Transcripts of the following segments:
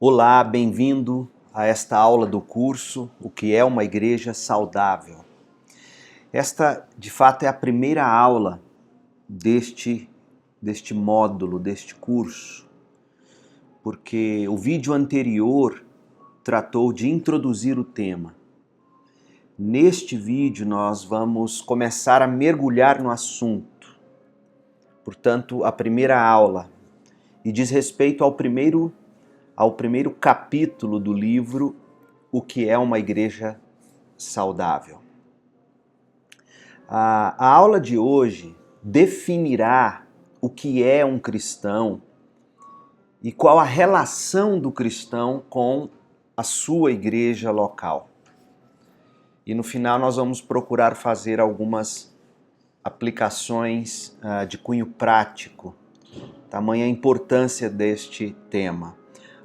Olá, bem-vindo a esta aula do curso O que é uma igreja saudável. Esta, de fato, é a primeira aula deste módulo, deste curso, porque o vídeo anterior tratou de introduzir o tema. Neste vídeo nós vamos começar a mergulhar no assunto. Portanto, a primeira aula, e diz respeito ao primeiro capítulo do livro O que é uma igreja saudável. A aula de hoje definirá o que é um cristão e qual a relação do cristão com a sua igreja local. E no final nós vamos procurar fazer algumas aplicações de cunho prático, tamanha a importância deste tema.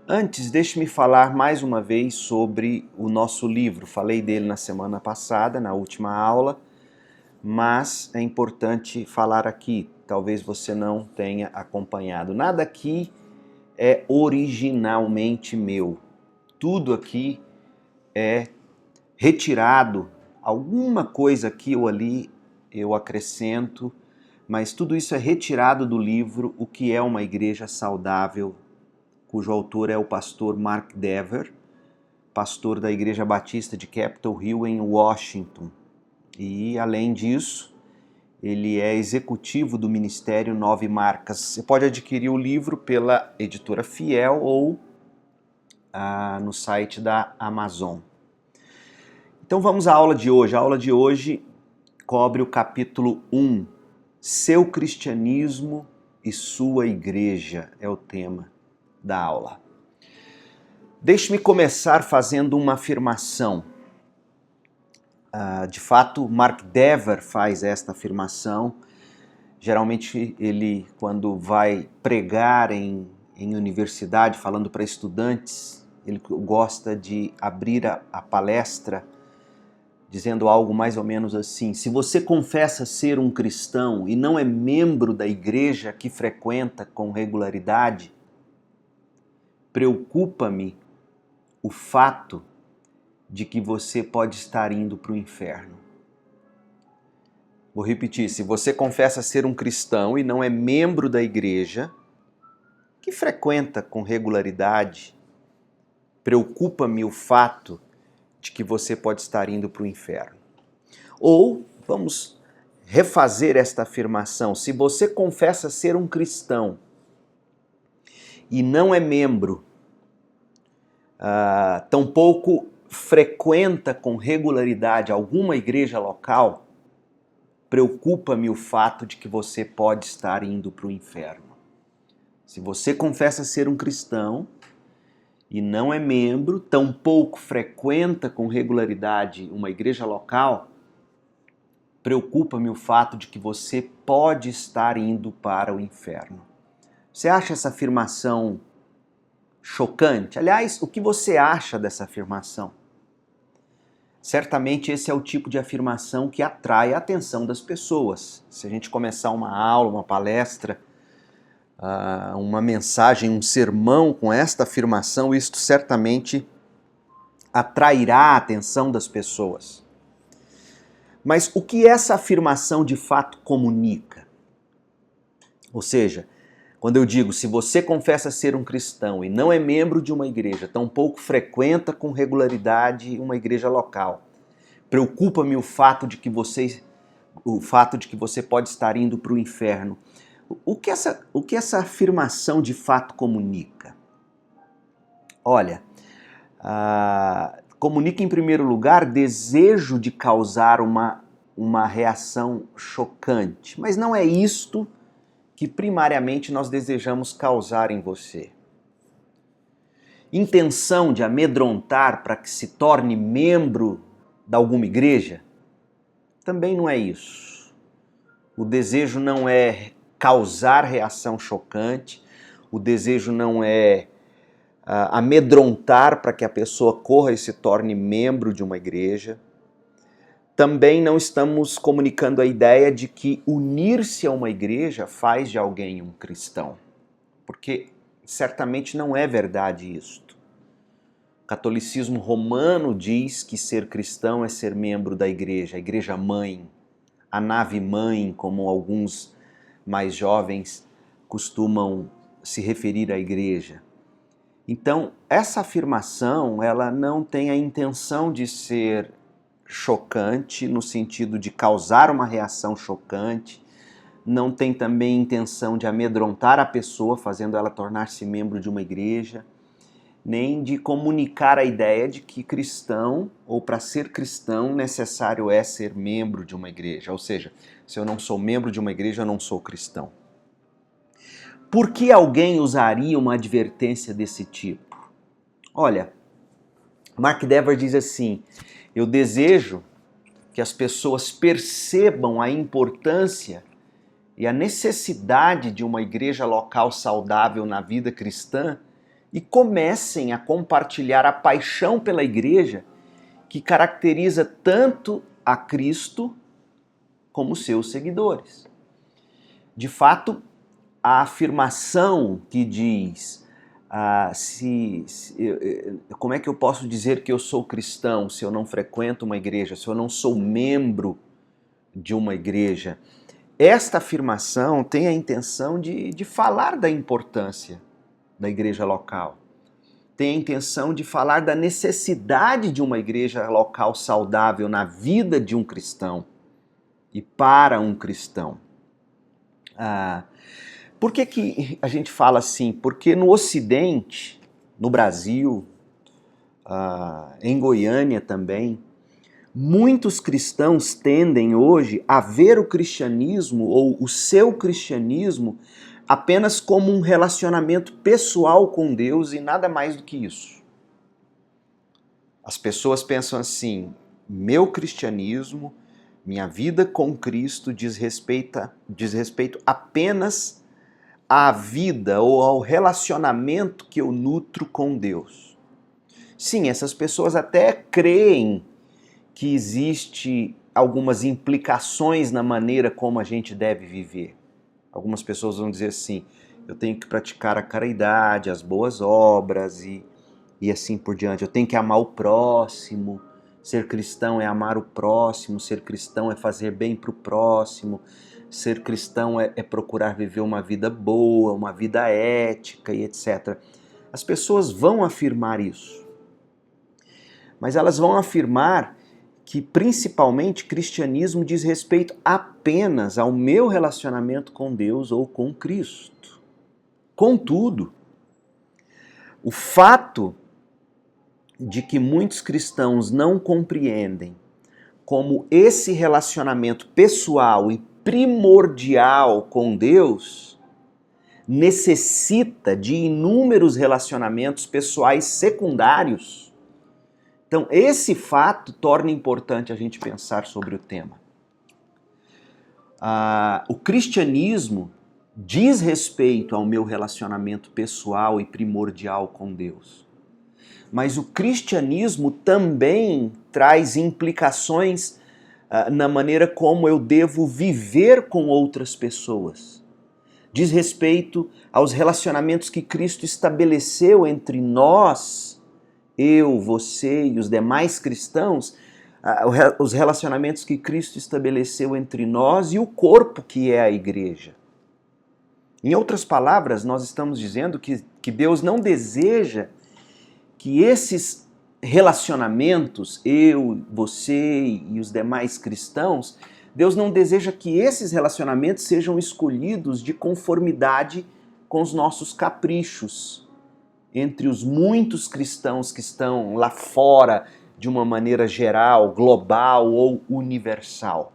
Antes, deixe-me falar mais uma vez sobre o nosso livro. Falei dele na semana passada, na última aula, mas é importante falar aqui. Talvez você não tenha acompanhado. Nada aqui é originalmente meu. Tudo aqui é retirado. Alguma coisa aqui ou ali eu acrescento, mas tudo isso é retirado do livro O que é uma igreja saudável, cujo autor é o pastor Mark Dever, pastor da Igreja Batista de Capitol Hill, em Washington. E, além disso, ele é executivo do Ministério Nove Marcas. Você pode adquirir o livro pela editora Fiel ou no site da Amazon. Então vamos à aula de hoje. A aula de hoje cobre o capítulo 1, Seu Cristianismo e Sua Igreja, é o tema da aula. Deixe-me começar fazendo uma afirmação. De fato, Mark Dever faz esta afirmação. Geralmente ele, quando vai pregar em universidade, falando para estudantes, ele gosta de abrir a palestra dizendo algo mais ou menos assim: se você confessa ser um cristão e não é membro da igreja que frequenta com regularidade, preocupa-me o fato de que você pode estar indo para o inferno. Vou repetir: se você confessa ser um cristão e não é membro da igreja que frequenta com regularidade, preocupa-me o fato de que você pode estar indo para o inferno. Ou, vamos refazer esta afirmação: se você confessa ser um cristão e não é membro, tampouco frequenta com regularidade alguma igreja local, preocupa-me o fato de que você pode estar indo para o inferno. Se você confessa ser um cristão e não é membro, tampouco frequenta com regularidade uma igreja local, preocupa-me o fato de que você pode estar indo para o inferno. Você acha essa afirmação chocante? Aliás, o que você acha dessa afirmação? Certamente esse é o tipo de afirmação que atrai a atenção das pessoas. Se a gente começar uma aula, uma palestra, uma mensagem, um sermão com esta afirmação, isto certamente atrairá a atenção das pessoas. Mas o que essa afirmação de fato comunica? Ou seja, quando eu digo, se você confessa ser um cristão e não é membro de uma igreja, tampouco frequenta com regularidade uma igreja local, preocupa-me o fato de que você pode estar indo para o inferno. O que essa afirmação de fato comunica? Olha, comunica em primeiro lugar desejo de causar uma reação chocante, mas não é isto que primariamente nós desejamos causar em você. Intenção de amedrontar para que se torne membro de alguma igreja? Também não é isso. O desejo não é causar reação chocante, o desejo não é amedrontar para que a pessoa corra e se torne membro de uma igreja. Também não estamos comunicando a ideia de que unir-se a uma igreja faz de alguém um cristão, porque certamente não é verdade isto. catolicismo romano diz que ser cristão é ser membro da igreja, a igreja mãe, a nave mãe, como alguns mais jovens costumam se referir à igreja. Então, essa afirmação, ela não tem a intenção de ser chocante, no sentido de causar uma reação chocante, não tem também intenção de amedrontar a pessoa, fazendo ela tornar-se membro de uma igreja, nem de comunicar a ideia de que cristão, ou para ser cristão, necessário é ser membro de uma igreja. Ou seja, se eu não sou membro de uma igreja, eu não sou cristão. Por que alguém usaria uma advertência desse tipo? Olha, Mark Dever diz assim: eu desejo que as pessoas percebam a importância e a necessidade de uma igreja local saudável na vida cristã e comecem a compartilhar a paixão pela igreja que caracteriza tanto a Cristo como seus seguidores. De fato, a afirmação que diz como é que eu posso dizer que eu sou cristão se eu não frequento uma igreja, se eu não sou membro de uma igreja? Esta afirmação tem a intenção de falar da importância da igreja local. Tem a intenção de falar da necessidade de uma igreja local saudável na vida de um cristão e para um cristão. Por que a gente fala assim? Porque no Ocidente, no Brasil, em Goiânia também, muitos cristãos tendem hoje a ver o cristianismo ou o seu cristianismo apenas como um relacionamento pessoal com Deus e nada mais do que isso. As pessoas pensam assim: meu cristianismo, minha vida com Cristo diz respeito apenas à vida ou ao relacionamento que eu nutro com Deus. Sim, essas pessoas até creem que existe algumas implicações na maneira como a gente deve viver. Algumas pessoas vão dizer assim: eu tenho que praticar a caridade, as boas obras e assim por diante. Eu tenho que amar o próximo. Ser cristão é amar o próximo. Ser cristão é fazer bem para o próximo. Ser cristão é procurar viver uma vida boa, uma vida ética e etc. As pessoas vão afirmar isso. Mas elas vão afirmar que principalmente cristianismo diz respeito apenas ao meu relacionamento com Deus ou com Cristo. Contudo, o fato de que muitos cristãos não compreendem como esse relacionamento pessoal e primordial com Deus necessita de inúmeros relacionamentos pessoais secundários. Então, esse fato torna importante a gente pensar sobre o tema. O cristianismo diz respeito ao meu relacionamento pessoal e primordial com Deus. Mas o cristianismo também traz implicações na maneira como eu devo viver com outras pessoas. Diz respeito aos relacionamentos que Cristo estabeleceu entre nós, eu, você e os demais cristãos, os relacionamentos que Cristo estabeleceu entre nós e o corpo que é a igreja. Em outras palavras, nós estamos dizendo que Deus não deseja que esses relacionamentos, eu, você e os demais cristãos, Deus não deseja que esses relacionamentos sejam escolhidos de conformidade com os nossos caprichos, entre os muitos cristãos que estão lá fora de uma maneira geral, global ou universal.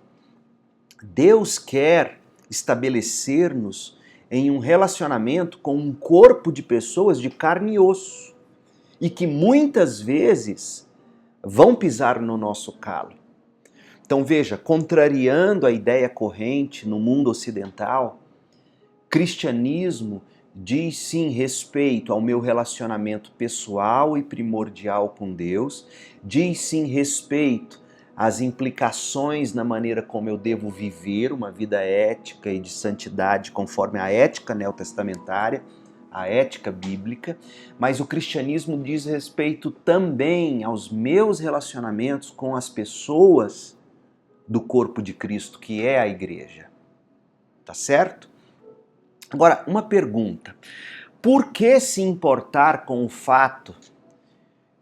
Deus quer estabelecer-nos em um relacionamento com um corpo de pessoas de carne e osso e que muitas vezes vão pisar no nosso calo. Então veja, contrariando a ideia corrente no mundo ocidental, cristianismo diz sim respeito ao meu relacionamento pessoal e primordial com Deus, diz sim respeito às implicações na maneira como eu devo viver uma vida ética e de santidade conforme a ética neotestamentária, a ética bíblica, mas o cristianismo diz respeito também aos meus relacionamentos com as pessoas do corpo de Cristo, que é a igreja. Tá certo? Agora, uma pergunta. Por que se importar com o fato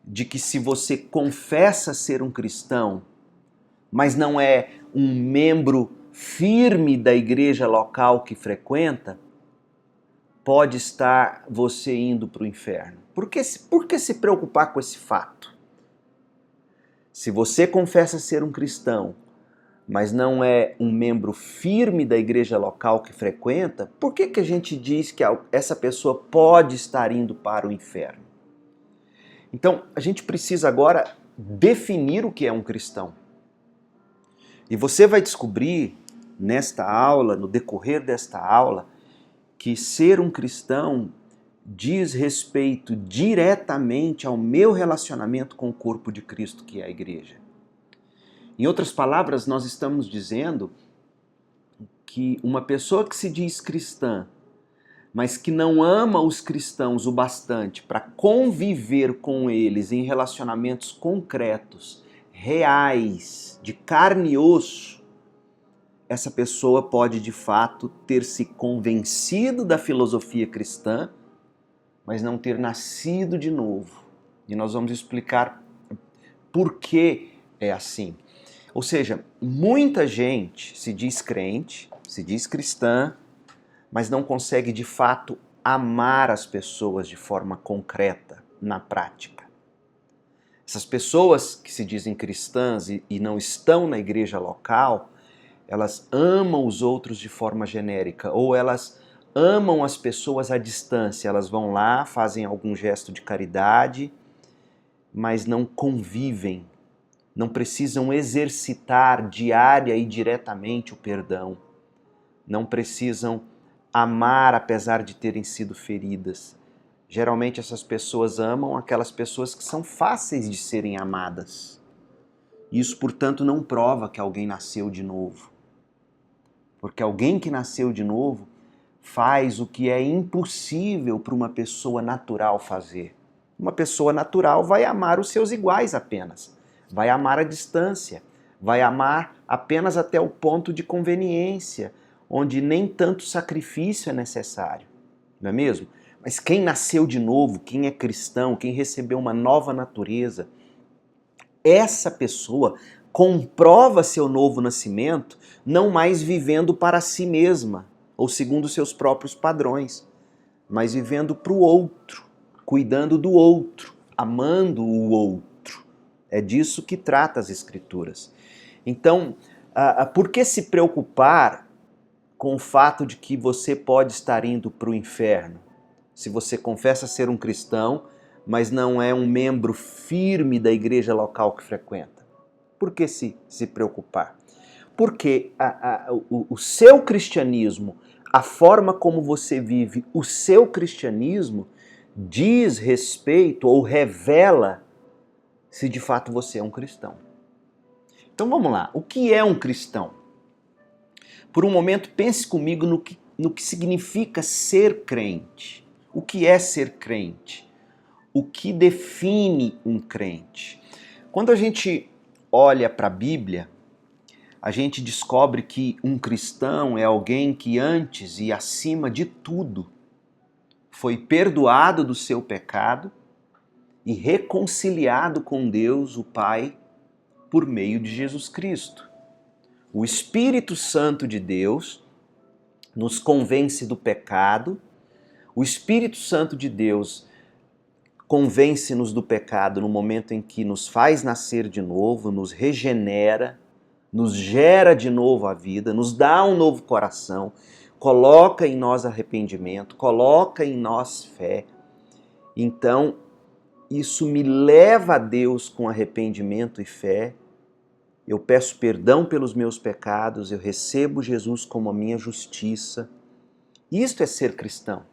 de que se você confessa ser um cristão, mas não é um membro firme da igreja local que frequenta, pode estar você indo para o inferno? Por que se preocupar com esse fato? Se você confessa ser um cristão, mas não é um membro firme da igreja local que frequenta, por que a gente diz que essa pessoa pode estar indo para o inferno? Então, a gente precisa agora definir o que é um cristão. E você vai descobrir nesta aula, no decorrer desta aula, que ser um cristão diz respeito diretamente ao meu relacionamento com o corpo de Cristo, que é a igreja. Em outras palavras, nós estamos dizendo que uma pessoa que se diz cristã, mas que não ama os cristãos o bastante para conviver com eles em relacionamentos concretos, reais, de carne e osso, essa pessoa pode de fato ter se convencido da filosofia cristã, mas não ter nascido de novo. E nós vamos explicar por que é assim. Ou seja, muita gente se diz crente, se diz cristã, mas não consegue de fato amar as pessoas de forma concreta, na prática. Essas pessoas que se dizem cristãs e não estão na igreja local, elas amam os outros de forma genérica, ou elas amam as pessoas à distância. Elas vão lá, fazem algum gesto de caridade, mas não convivem. Não precisam exercitar diária e diretamente o perdão. Não precisam amar apesar de terem sido feridas. Geralmente essas pessoas amam aquelas pessoas que são fáceis de serem amadas. Isso, portanto, não prova que alguém nasceu de novo. Porque alguém que nasceu de novo faz o que é impossível para uma pessoa natural fazer. Uma pessoa natural vai amar os seus iguais apenas. Vai amar à distância, vai amar apenas até o ponto de conveniência, onde nem tanto sacrifício é necessário, não é mesmo? Mas quem nasceu de novo, quem é cristão, quem recebeu uma nova natureza, essa pessoa comprova seu novo nascimento não mais vivendo para si mesma, ou segundo seus próprios padrões, mas vivendo para o outro, cuidando do outro, amando o outro. É disso que trata as Escrituras. Então, por que se preocupar com o fato de que você pode estar indo para o inferno? Se você confessa ser um cristão, mas não é um membro firme da igreja local que frequenta. Por que se preocupar? Porque o seu cristianismo, a forma como você vive o seu cristianismo, diz respeito ou revela se de fato você é um cristão. Então vamos lá, o que é um cristão? Por um momento pense comigo no que significa ser crente. O que é ser crente? O que define um crente? Quando a gente olha para a Bíblia, a gente descobre que um cristão é alguém que antes e acima de tudo foi perdoado do seu pecado e reconciliado com Deus, o Pai, por meio de Jesus Cristo. O Espírito Santo de Deus nos convence do pecado, o Espírito Santo de Deus convence-nos do pecado no momento em que nos faz nascer de novo, nos regenera, nos gera de novo a vida, nos dá um novo coração, coloca em nós arrependimento, coloca em nós fé. Então, isso me leva a Deus com arrependimento e fé. Eu peço perdão pelos meus pecados, eu recebo Jesus como a minha justiça. Isto é ser cristão.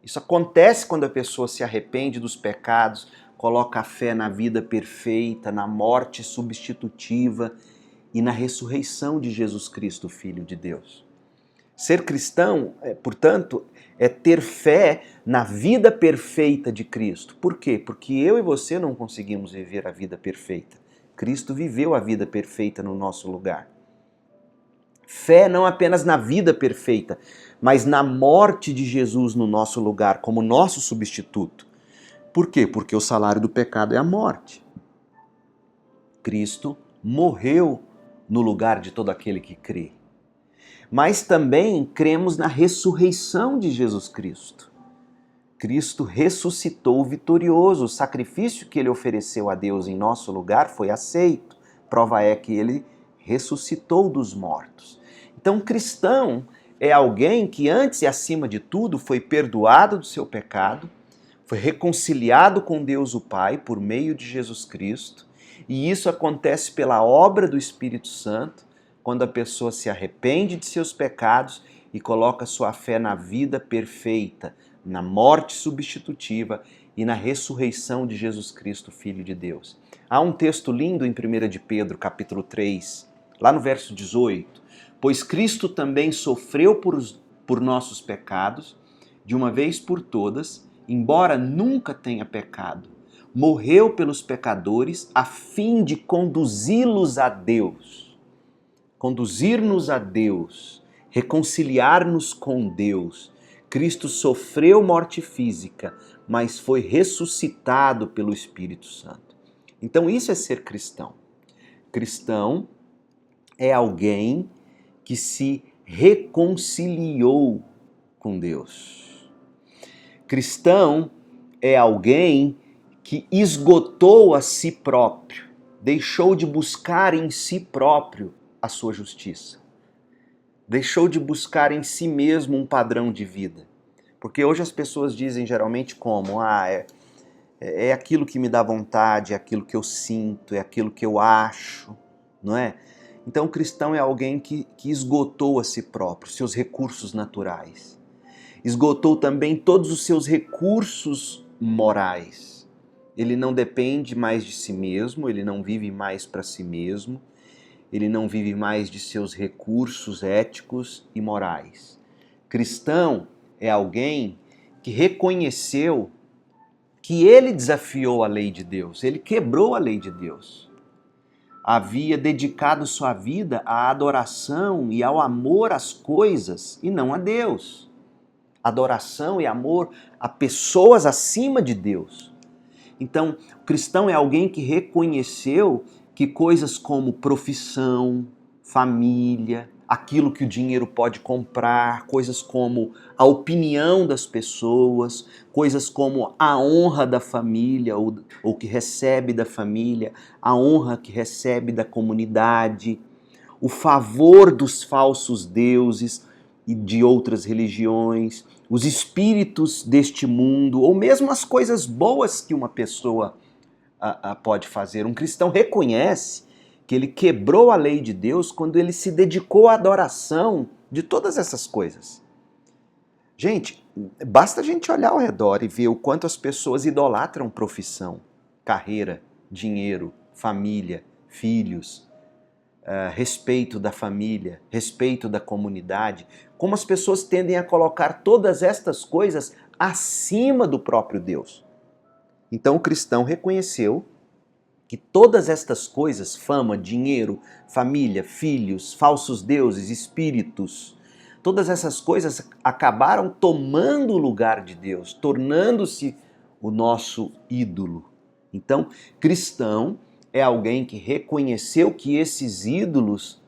Isso acontece quando a pessoa se arrepende dos pecados, coloca a fé na vida perfeita, na morte substitutiva e na ressurreição de Jesus Cristo, Filho de Deus. Ser cristão, portanto, é ter fé na vida perfeita de Cristo. Por quê? Porque eu e você não conseguimos viver a vida perfeita. Cristo viveu a vida perfeita no nosso lugar. Fé não apenas na vida perfeita, mas na morte de Jesus no nosso lugar, como nosso substituto. Por quê? Porque o salário do pecado é a morte. Cristo morreu no lugar de todo aquele que crê. Mas também cremos na ressurreição de Jesus Cristo. Cristo ressuscitou vitorioso. O sacrifício que ele ofereceu a Deus em nosso lugar foi aceito. Prova é que ele ressuscitou dos mortos. Então, cristão é alguém que antes e acima de tudo foi perdoado do seu pecado, foi reconciliado com Deus o Pai por meio de Jesus Cristo, e isso acontece pela obra do Espírito Santo, quando a pessoa se arrepende de seus pecados e coloca sua fé na vida perfeita, na morte substitutiva e na ressurreição de Jesus Cristo, Filho de Deus. Há um texto lindo em 1 de Pedro, capítulo 3, lá no verso 18. Pois Cristo também sofreu por nossos pecados, de uma vez por todas, embora nunca tenha pecado. Morreu pelos pecadores a fim de conduzi-los a Deus. Conduzir-nos a Deus, reconciliar-nos com Deus. Cristo sofreu morte física, mas foi ressuscitado pelo Espírito Santo. Então isso é ser cristão. Cristão é alguém que se reconciliou com Deus. Cristão é alguém que esgotou a si próprio, deixou de buscar em si próprio a sua justiça. Deixou de buscar em si mesmo um padrão de vida. Porque hoje as pessoas dizem geralmente como, é aquilo que me dá vontade, é aquilo que eu sinto, é aquilo que eu acho, não é? Então o cristão é alguém que esgotou a si próprio, seus recursos naturais. Esgotou também todos os seus recursos morais. Ele não depende mais de si mesmo, ele não vive mais para si mesmo, ele não vive mais de seus recursos éticos e morais. Cristão é alguém que reconheceu que ele desafiou a lei de Deus, ele quebrou a lei de Deus. Havia dedicado sua vida à adoração e ao amor às coisas e não a Deus. Adoração e amor a pessoas acima de Deus. Então, o cristão é alguém que reconheceu que coisas como profissão, família, aquilo que o dinheiro pode comprar, coisas como a opinião das pessoas, coisas como a honra da família ou que recebe da família, a honra que recebe da comunidade, o favor dos falsos deuses e de outras religiões, os espíritos deste mundo, ou mesmo as coisas boas que uma pessoa pode fazer. Um cristão reconhece que ele quebrou a lei de Deus quando ele se dedicou à adoração de todas essas coisas. Gente, basta a gente olhar ao redor e ver o quanto as pessoas idolatram profissão, carreira, dinheiro, família, filhos, respeito da família, respeito da comunidade, como as pessoas tendem a colocar todas estas coisas acima do próprio Deus. Então o cristão reconheceu que todas estas coisas, fama, dinheiro, família, filhos, falsos deuses, espíritos, todas essas coisas acabaram tomando o lugar de Deus, tornando-se o nosso ídolo. Então, cristão é alguém que reconheceu que esses ídolos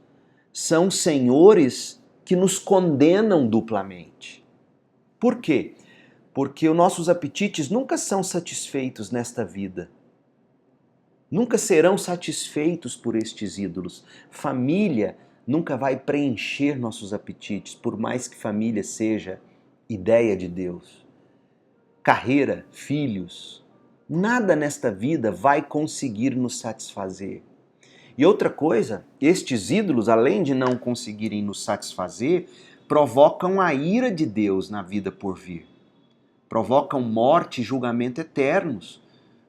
são senhores que nos condenam duplamente. Por quê? Porque os nossos apetites nunca são satisfeitos nesta vida. Nunca serão satisfeitos por estes ídolos. Família nunca vai preencher nossos apetites, por mais que família seja ideia de Deus. Carreira, filhos, nada nesta vida vai conseguir nos satisfazer. E outra coisa, estes ídolos, além de não conseguirem nos satisfazer, provocam a ira de Deus na vida por vir. Provocam morte e julgamento eternos,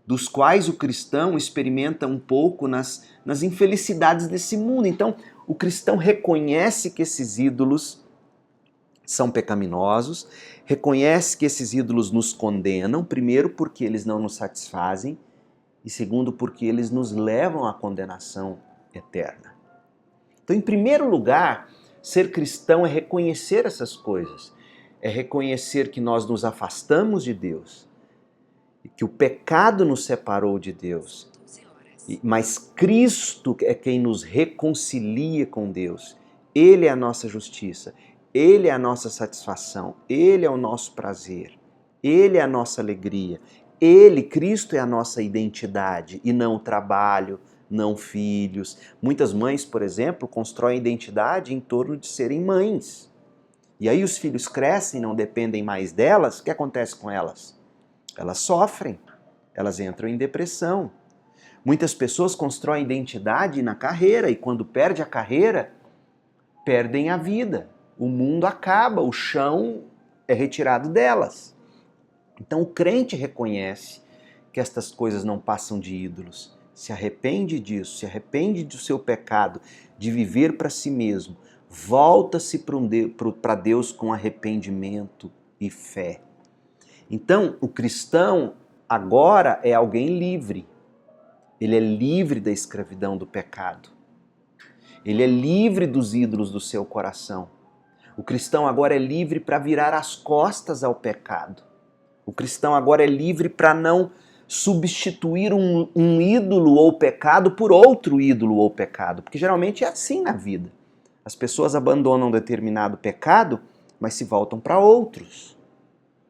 dos quais o cristão experimenta um pouco nas infelicidades desse mundo. Então, o cristão reconhece que esses ídolos são pecaminosos, reconhece que esses ídolos nos condenam, primeiro porque eles não nos satisfazem e segundo porque eles nos levam à condenação eterna. Então, em primeiro lugar, ser cristão é reconhecer essas coisas, é reconhecer que nós nos afastamos de Deus, que o pecado nos separou de Deus, mas Cristo é quem nos reconcilia com Deus. Ele é a nossa justiça, Ele é a nossa satisfação, Ele é o nosso prazer, Ele é a nossa alegria. Ele, Cristo, é a nossa identidade e não o trabalho, não filhos. Muitas mães, por exemplo, constroem identidade em torno de serem mães. E aí os filhos crescem, não dependem mais delas, o que acontece com elas? Elas sofrem, elas entram em depressão. Muitas pessoas constroem identidade na carreira e quando perde a carreira, perdem a vida. O mundo acaba, o chão é retirado delas. Então o crente reconhece que estas coisas não passam de ídolos, se arrepende disso, se arrepende do seu pecado, de viver para si mesmo, volta-se para Deus com arrependimento e fé. Então o cristão agora é alguém livre. Ele é livre da escravidão do pecado. Ele é livre dos ídolos do seu coração. O cristão agora é livre para virar as costas ao pecado. O cristão agora é livre para não substituir um ídolo ou pecado por outro ídolo ou pecado. Porque geralmente é assim na vida. As pessoas abandonam um determinado pecado, mas se voltam para outros.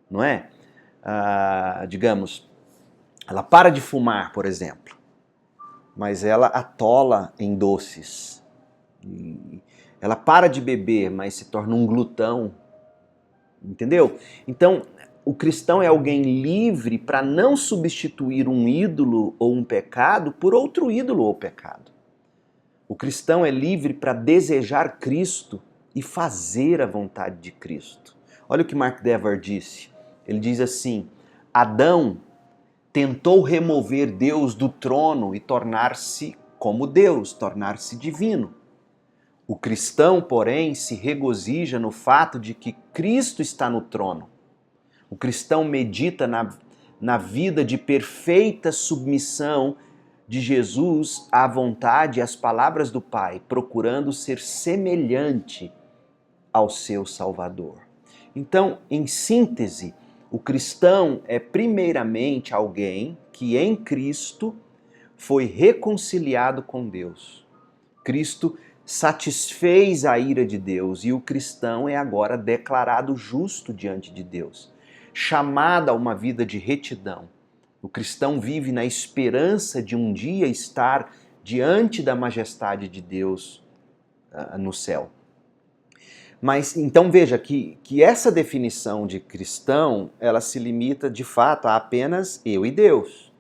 Não é? Digamos, ela para de fumar, por exemplo. Mas ela atola em doces. Ela para de beber, mas se torna um glutão. Entendeu? Então, o cristão é alguém livre para não substituir um ídolo ou um pecado por outro ídolo ou pecado. O cristão é livre para desejar Cristo e fazer a vontade de Cristo. Olha o que Mark Dever disse. Ele diz assim: Adão tentou remover Deus do trono e tornar-se como Deus, tornar-se divino. O cristão, porém, se regozija no fato de que Cristo está no trono. O cristão medita na vida de perfeita submissão de Jesus à vontade e às palavras do Pai, procurando ser semelhante ao seu Salvador. Então, em síntese, o cristão é primeiramente alguém que em Cristo foi reconciliado com Deus. Cristo satisfez a ira de Deus e o cristão é agora declarado justo diante de Deus, chamado a uma vida de retidão. O cristão vive na esperança de um dia estar diante da majestade de Deus no céu. Mas então veja que essa definição de cristão, ela se limita de fato a apenas eu e Deus.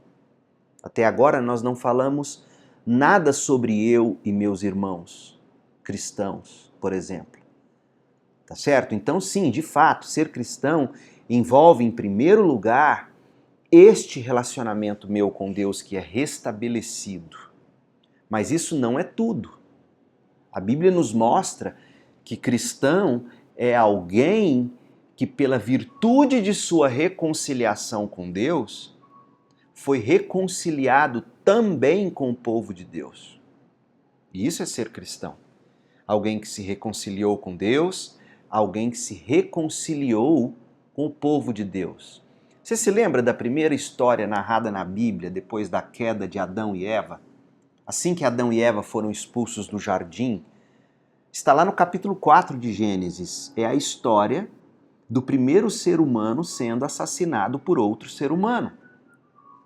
Até agora nós não falamos nada sobre eu e meus irmãos cristãos, por exemplo. Tá certo? Então sim, de fato, ser cristão envolve em primeiro lugar este relacionamento meu com Deus que é restabelecido. Mas isso não é tudo. A Bíblia nos mostra que cristão é alguém que, pela virtude de sua reconciliação com Deus, foi reconciliado também com o povo de Deus. E isso é ser cristão. Alguém que se reconciliou com Deus, alguém que se reconciliou com o povo de Deus. Você se lembra da primeira história narrada na Bíblia depois da queda de Adão e Eva? Assim que Adão e Eva foram expulsos do jardim, está lá no capítulo 4 de Gênesis. É a história do primeiro ser humano sendo assassinado por outro ser humano.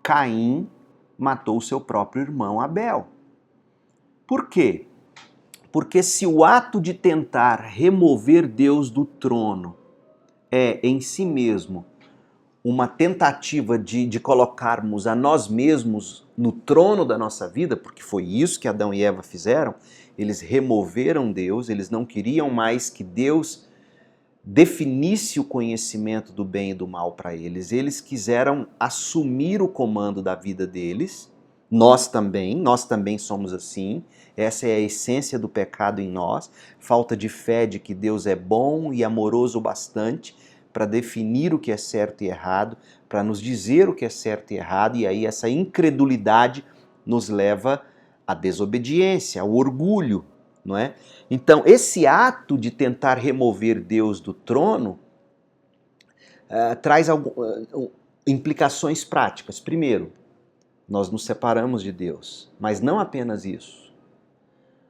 Caim matou seu próprio irmão Abel. Por quê? Porque se o ato de tentar remover Deus do trono é em si mesmo uma tentativa de colocarmos a nós mesmos no trono da nossa vida, porque foi isso que Adão e Eva fizeram, eles removeram Deus, eles não queriam mais que Deus definisse o conhecimento do bem e do mal para eles, eles quiseram assumir o comando da vida deles Nós também somos assim. Essa é a essência do pecado em nós, falta de fé de que Deus é bom e amoroso o bastante para definir o que é certo e errado, para nos dizer o que é certo e errado, e aí essa incredulidade nos leva à desobediência, ao orgulho, não é? Então, esse ato de tentar remover Deus do trono traz implicações práticas. Primeiro, nós nos separamos de Deus, mas não apenas isso.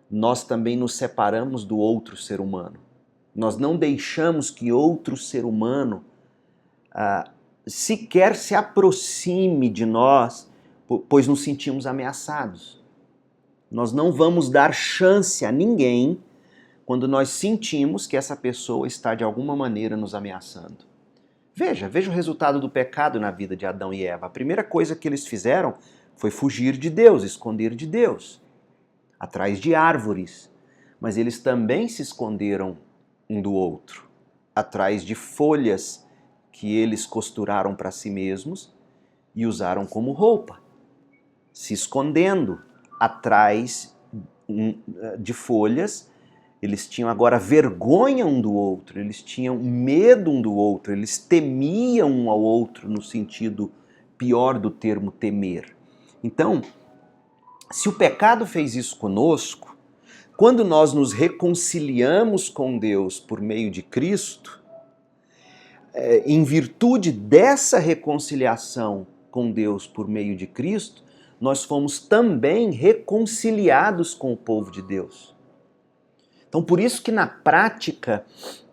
Nós também nos separamos do outro ser humano. Nós não deixamos que outro ser humano sequer se aproxime de nós, pois nos sentimos ameaçados. Nós não vamos dar chance a ninguém quando nós sentimos que essa pessoa está de alguma maneira nos ameaçando. Veja o resultado do pecado na vida de Adão e Eva. A primeira coisa que eles fizeram foi fugir de Deus, esconder de Deus, atrás de árvores. Mas eles também se esconderam um do outro, atrás de folhas que eles costuraram para si mesmos e usaram como roupa, se escondendo atrás de folhas. Eles tinham agora vergonha um do outro, eles tinham medo um do outro, eles temiam um ao outro no sentido pior do termo temer. Então, se o pecado fez isso conosco, quando nós nos reconciliamos com Deus por meio de Cristo, em virtude dessa reconciliação com Deus por meio de Cristo, nós fomos também reconciliados com o povo de Deus. Então, por isso que na prática,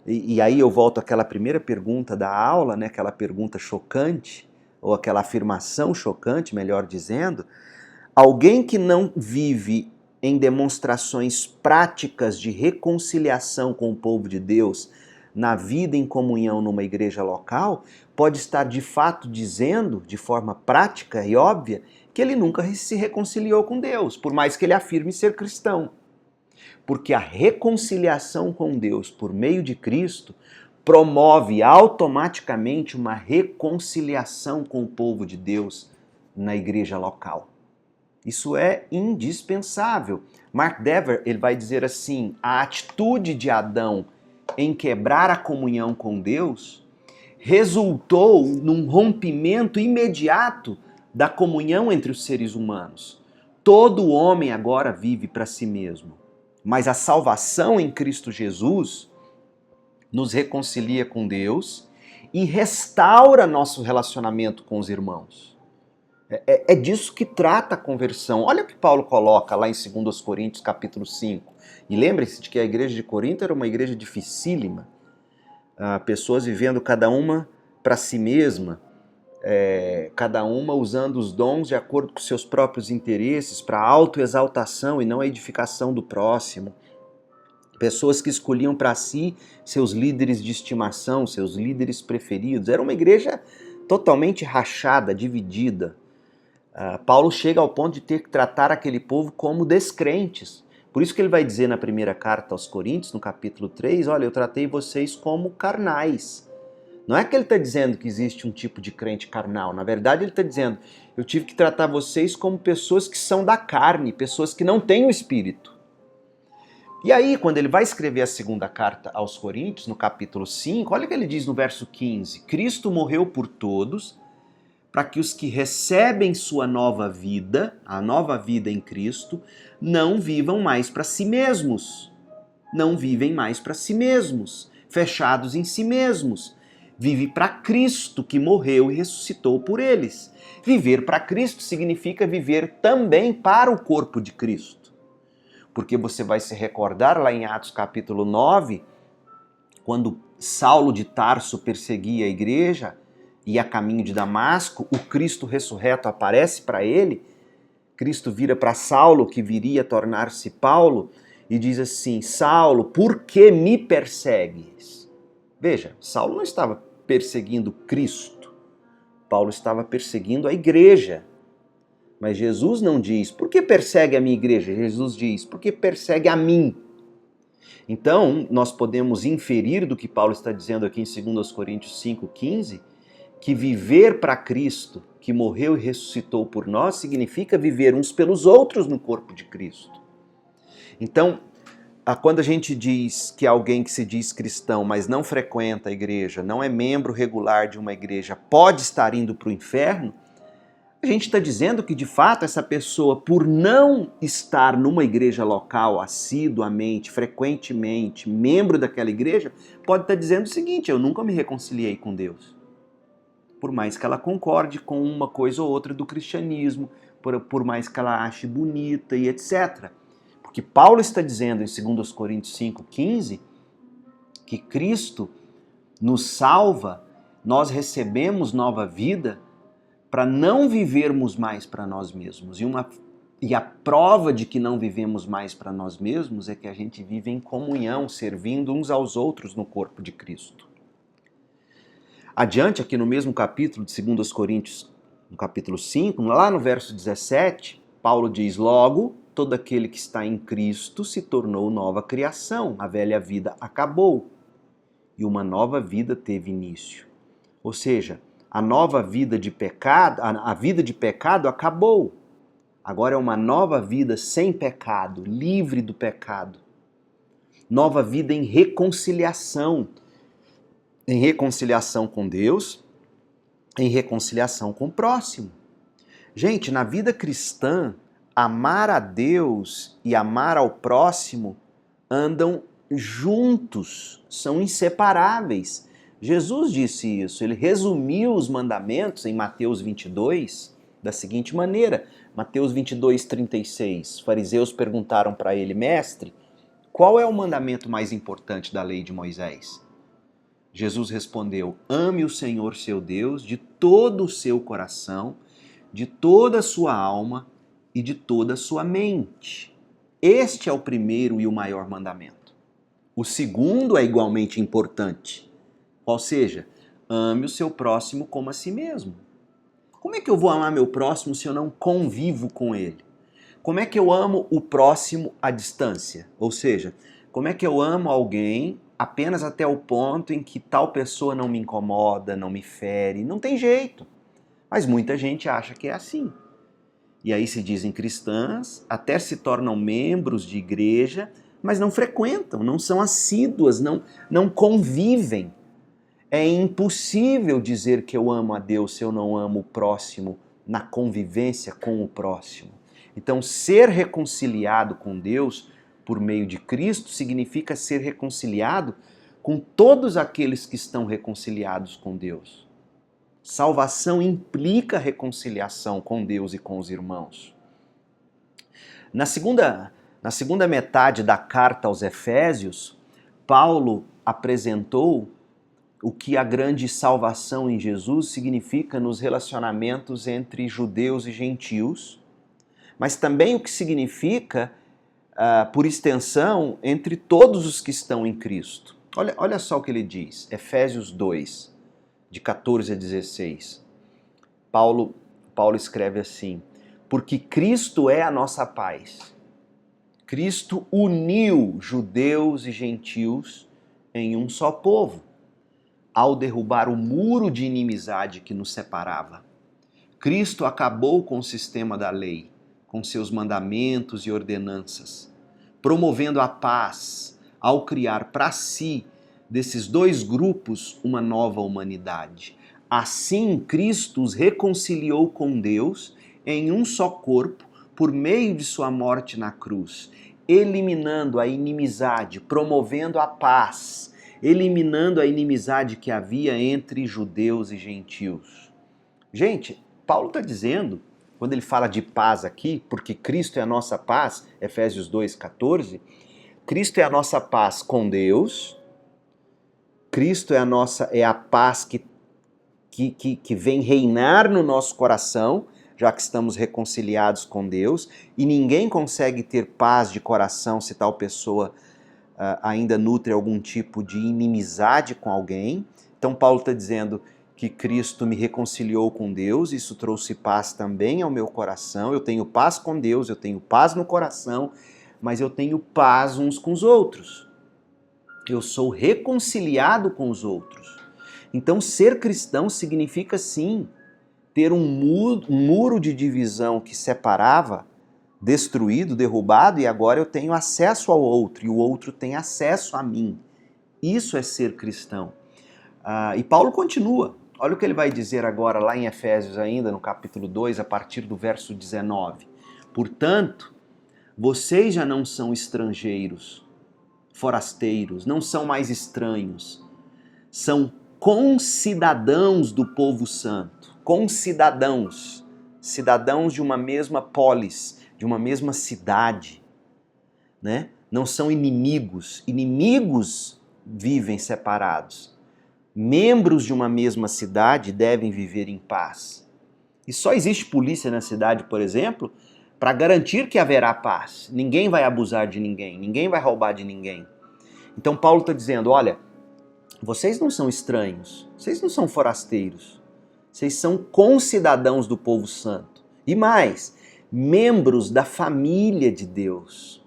e aí eu volto àquela primeira pergunta da aula, né, aquela pergunta chocante, ou aquela afirmação chocante, melhor dizendo, alguém que não vive em demonstrações práticas de reconciliação com o povo de Deus, na vida em comunhão numa igreja local, pode estar de fato dizendo, de forma prática e óbvia, que ele nunca se reconciliou com Deus, por mais que ele afirme ser cristão. Porque a reconciliação com Deus por meio de Cristo promove automaticamente uma reconciliação com o povo de Deus na igreja local. Isso é indispensável. Mark Dever, ele vai dizer assim, a atitude de Adão em quebrar a comunhão com Deus resultou num rompimento imediato da comunhão entre os seres humanos. Todo homem agora vive para si mesmo. Mas a salvação em Cristo Jesus nos reconcilia com Deus e restaura nosso relacionamento com os irmãos. É disso que trata a conversão. Olha o que Paulo coloca lá em 2 Coríntios capítulo 5. E lembre-se de que a igreja de Corinto era uma igreja dificílima. Pessoas vivendo cada uma para si mesma, cada uma usando os dons de acordo com seus próprios interesses para a autoexaltação e não a edificação do próximo. Pessoas que escolhiam para si seus líderes de estimação, seus líderes preferidos. Era uma igreja totalmente rachada, dividida. Paulo chega ao ponto de ter que tratar aquele povo como descrentes. Por isso que ele vai dizer na primeira carta aos Coríntios, no capítulo 3, olha, eu tratei vocês como carnais. Não é que ele está dizendo que existe um tipo de crente carnal. Na verdade, ele está dizendo, eu tive que tratar vocês como pessoas que são da carne, pessoas que não têm o Espírito. E aí, quando ele vai escrever a segunda carta aos Coríntios, no capítulo 5, olha o que ele diz no verso 15. Cristo morreu por todos, para que os que recebem sua nova vida, a nova vida em Cristo, não vivam mais para si mesmos. Não vivem mais para si mesmos, fechados em si mesmos. Vive para Cristo, que morreu e ressuscitou por eles. Viver para Cristo significa viver também para o corpo de Cristo. Porque você vai se recordar lá em Atos capítulo 9, quando Saulo de Tarso perseguia a igreja e a caminho de Damasco, o Cristo ressurreto aparece para ele. Cristo vira para Saulo, que viria a tornar-se Paulo, e diz assim, Saulo, por que me persegues? Veja, Saulo não estava perseguindo Cristo, Paulo estava perseguindo a igreja. Mas Jesus não diz, por que persegue a minha igreja? Jesus diz, porque persegue a mim. Então, nós podemos inferir do que Paulo está dizendo aqui em 2 Coríntios 5,15, que viver para Cristo, que morreu e ressuscitou por nós, significa viver uns pelos outros no corpo de Cristo. Então, quando a gente diz que alguém que se diz cristão, mas não frequenta a igreja, não é membro regular de uma igreja, pode estar indo para o inferno, a gente está dizendo que, de fato, essa pessoa, por não estar numa igreja local, assiduamente, frequentemente, membro daquela igreja, pode estar dizendo o seguinte: eu nunca me reconciliei com Deus. Por mais que ela concorde com uma coisa ou outra do cristianismo, por mais que ela ache bonita e etc. Porque Paulo está dizendo em 2 Coríntios 5,15 que Cristo nos salva, nós recebemos nova vida para não vivermos mais para nós mesmos. E a prova de que não vivemos mais para nós mesmos é que a gente vive em comunhão, servindo uns aos outros no corpo de Cristo. Adiante, aqui no mesmo capítulo de 2 Coríntios, no capítulo 5, lá no verso 17, Paulo diz: logo, todo aquele que está em Cristo se tornou nova criação, a velha vida acabou e uma nova vida teve início. Ou seja, a nova vida de pecado, a vida de pecado acabou. Agora é uma nova vida sem pecado, livre do pecado. Nova vida em reconciliação com Deus, em reconciliação com o próximo. Gente, na vida cristã, amar a Deus e amar ao próximo andam juntos, são inseparáveis. Jesus disse isso, ele resumiu os mandamentos em Mateus 22 da seguinte maneira: Mateus 22, 36, fariseus perguntaram para ele: mestre, qual é o mandamento mais importante da lei de Moisés? Jesus respondeu: ame o Senhor seu Deus de todo o seu coração, de toda a sua alma e de toda a sua mente. Este é o primeiro e o maior mandamento. O segundo é igualmente importante. Ou seja, ame o seu próximo como a si mesmo. Como é que eu vou amar meu próximo se eu não convivo com ele? Como é que eu amo o próximo à distância? Ou seja, como é que eu amo alguém apenas até o ponto em que tal pessoa não me incomoda, não me fere? Não tem jeito. Mas muita gente acha que é assim. E aí se dizem cristãs, até se tornam membros de igreja, mas não frequentam, não são assíduas, não convivem. É impossível dizer que eu amo a Deus se eu não amo o próximo na convivência com o próximo. Então, ser reconciliado com Deus por meio de Cristo significa ser reconciliado com todos aqueles que estão reconciliados com Deus. Salvação implica reconciliação com Deus e com os irmãos. Na segunda metade da carta aos Efésios, Paulo apresentou o que a grande salvação em Jesus significa nos relacionamentos entre judeus e gentios, mas também o que significa, por extensão, entre todos os que estão em Cristo. Olha só o que ele diz, Efésios 2, de 14 a 16. Paulo escreve assim: porque Cristo é a nossa paz. Cristo uniu judeus e gentios em um só povo, ao derrubar o muro de inimizade que nos separava. Cristo acabou com o sistema da lei, com seus mandamentos e ordenanças, promovendo a paz ao criar para si, desses dois grupos, uma nova humanidade. Assim, Cristo os reconciliou com Deus em um só corpo por meio de sua morte na cruz, eliminando a inimizade, promovendo a paz, eliminando a inimizade que havia entre judeus e gentios. Gente, Paulo está dizendo, quando ele fala de paz aqui, porque Cristo é a nossa paz, Efésios 2,14, Cristo é a nossa paz com Deus, Cristo é a paz que vem reinar no nosso coração, já que estamos reconciliados com Deus, e ninguém consegue ter paz de coração se tal pessoa ainda nutre algum tipo de inimizade com alguém. Então Paulo está dizendo que Cristo me reconciliou com Deus, isso trouxe paz também ao meu coração, eu tenho paz com Deus, eu tenho paz no coração, mas eu tenho paz uns com os outros. Eu sou reconciliado com os outros. Então, ser cristão significa, sim, ter um muro de divisão que separava, destruído, derrubado, e agora eu tenho acesso ao outro, e o outro tem acesso a mim. Isso é ser cristão. E Paulo continua. Olha o que ele vai dizer agora lá em Efésios ainda, no capítulo 2, a partir do verso 19. Portanto, vocês já não são estrangeiros, forasteiros, não são mais estranhos, são concidadãos do povo santo, concidadãos, cidadãos de uma mesma polis, de uma mesma cidade, né? Não são inimigos, inimigos vivem separados. Membros de uma mesma cidade devem viver em paz. E só existe polícia na cidade, por exemplo, para garantir que haverá paz. Ninguém vai abusar de ninguém, ninguém vai roubar de ninguém. Então Paulo está dizendo, olha, vocês não são estranhos, vocês não são forasteiros, vocês são concidadãos do povo santo. E mais, membros da família de Deus.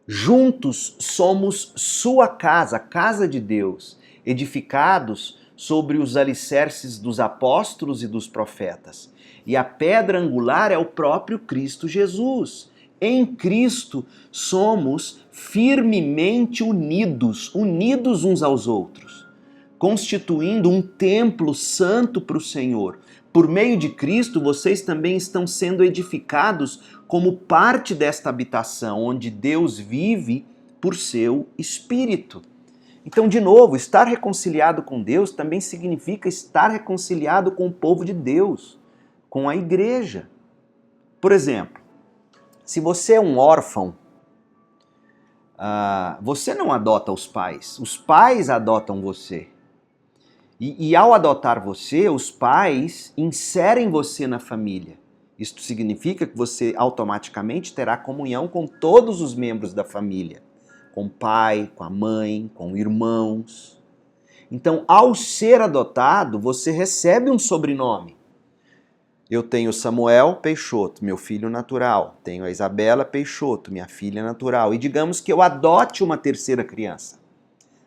Juntos somos sua casa, a casa de Deus, edificados sobre os alicerces dos apóstolos e dos profetas. E a pedra angular é o próprio Cristo Jesus. Em Cristo somos firmemente unidos uns aos outros, constituindo um templo santo para o Senhor. Por meio de Cristo, vocês também estão sendo edificados como parte desta habitação, onde Deus vive por seu Espírito. Então, de novo, estar reconciliado com Deus também significa estar reconciliado com o povo de Deus, com a igreja. Por exemplo, se você é um órfão, você não adota os pais adotam você. E ao adotar você, os pais inserem você na família. Isto significa que você automaticamente terá comunhão com todos os membros da família. Com o pai, com a mãe, com irmãos. Então, ao ser adotado, você recebe um sobrenome. Eu tenho Samuel Peixoto, meu filho natural. Tenho a Isabela Peixoto, minha filha natural. E digamos que eu adote uma terceira criança.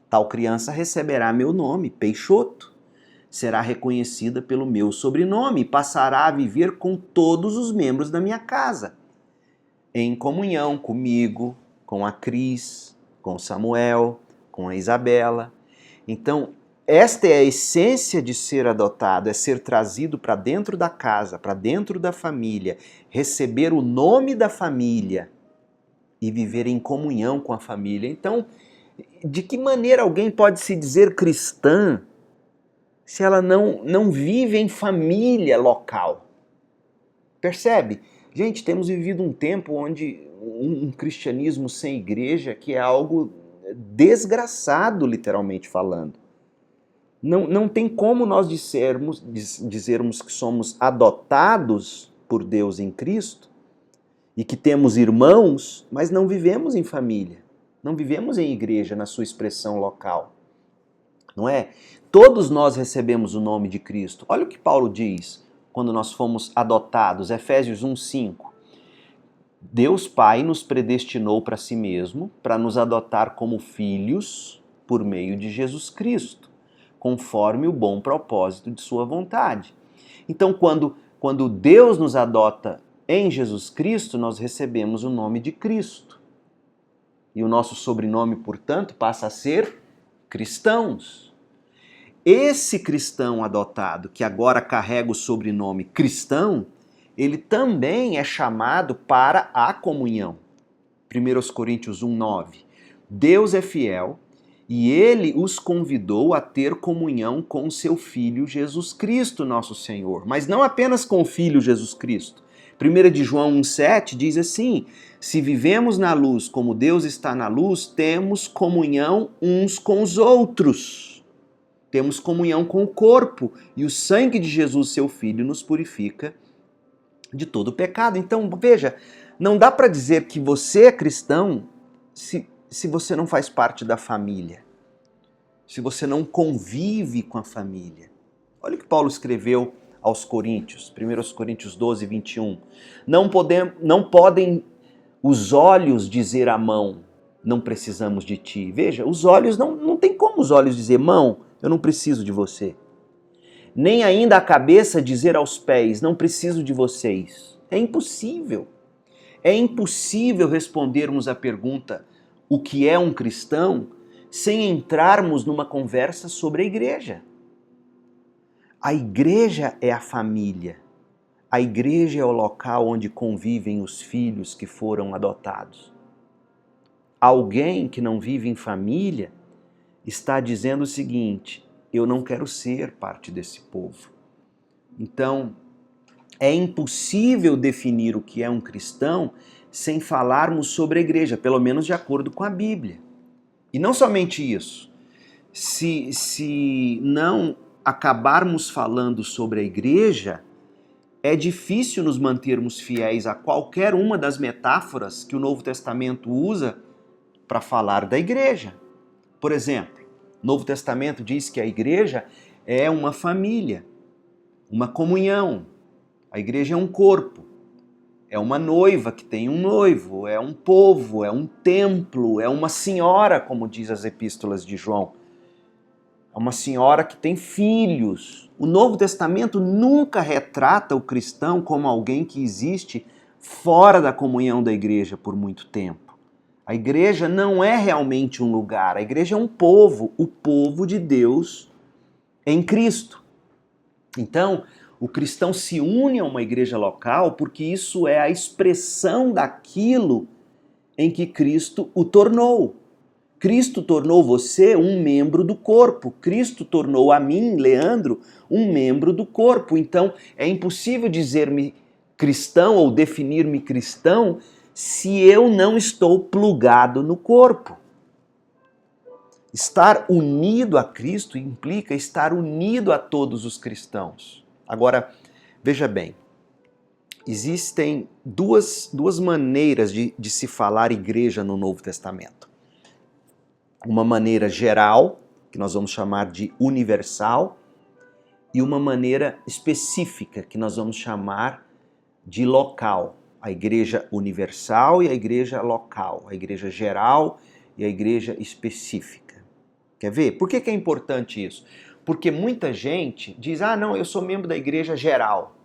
Tal criança receberá meu nome, Peixoto. Será reconhecida pelo meu sobrenome e passará a viver com todos os membros da minha casa. Em comunhão comigo, com a Cris, com o Samuel, com a Isabela. Então, esta é a essência de ser adotado, é ser trazido para dentro da casa, para dentro da família, receber o nome da família e viver em comunhão com a família. Então, de que maneira alguém pode se dizer cristã se ela não vive em família local? Percebe? Gente, temos vivido um tempo onde um cristianismo sem igreja que é algo desgraçado, literalmente falando. Não tem como nós dizermos que somos adotados por Deus em Cristo e que temos irmãos, mas não vivemos em família, não vivemos em igreja na sua expressão local. Não é? Todos nós recebemos o nome de Cristo. Olha o que Paulo diz quando nós fomos adotados, Efésios 1:5. Deus Pai nos predestinou para si mesmo, para nos adotar como filhos por meio de Jesus Cristo, conforme o bom propósito de sua vontade. Então, quando Deus nos adota em Jesus Cristo, nós recebemos o nome de Cristo. E o nosso sobrenome, portanto, passa a ser cristãos. Esse cristão adotado, que agora carrega o sobrenome cristão, ele também é chamado para a comunhão. 1 Coríntios 1:9. Deus é fiel e ele os convidou a ter comunhão com seu Filho Jesus Cristo, nosso Senhor. Mas não apenas com o Filho Jesus Cristo. 1 de João 1:7 diz assim: se vivemos na luz como Deus está na luz, temos comunhão uns com os outros. Temos comunhão com o corpo e o sangue de Jesus, seu Filho, nos purifica de todo pecado. Então, veja, não dá para dizer que você é cristão se você não faz parte da família, se você não convive com a família. Olha o que Paulo escreveu aos Coríntios, 1 Coríntios 12:21. Não podem os olhos dizer à mão, não precisamos de ti. Veja, os olhos, não tem como os olhos dizer, mão, eu não preciso de você. Nem ainda a cabeça dizer aos pés, não preciso de vocês. É impossível. É impossível respondermos a pergunta, o que é um cristão, sem entrarmos numa conversa sobre a igreja. A igreja é a família. A igreja é o local onde convivem os filhos que foram adotados. Alguém que não vive em família está dizendo o seguinte, eu não quero ser parte desse povo. Então, é impossível definir o que é um cristão sem falarmos sobre a igreja, pelo menos de acordo com a Bíblia. E não somente isso, se não acabarmos falando sobre a igreja, é difícil nos mantermos fiéis a qualquer uma das metáforas que o Novo Testamento usa para falar da igreja. Por exemplo, o Novo Testamento diz que a igreja é uma família, uma comunhão. A igreja é um corpo, é uma noiva que tem um noivo, é um povo, é um templo, é uma senhora, como diz as epístolas de João. É uma senhora que tem filhos. O Novo Testamento nunca retrata o cristão como alguém que existe fora da comunhão da igreja por muito tempo. A igreja não é realmente um lugar, a igreja é um povo, o povo de Deus em Cristo. Então, o cristão se une a uma igreja local porque isso é a expressão daquilo em que Cristo o tornou. Cristo tornou você um membro do corpo. Cristo tornou a mim, Leandro, um membro do corpo. Então, é impossível dizer-me cristão ou definir-me cristão se eu não estou plugado no corpo. Estar unido a Cristo implica estar unido a todos os cristãos. Agora, veja bem, existem duas maneiras de se falar igreja no Novo Testamento. Uma maneira geral, que nós vamos chamar de universal, e uma maneira específica, que nós vamos chamar de local. A igreja universal e a igreja local, a igreja geral e a igreja específica. Quer ver? Por que é importante isso? Porque muita gente diz, não, eu sou membro da igreja geral.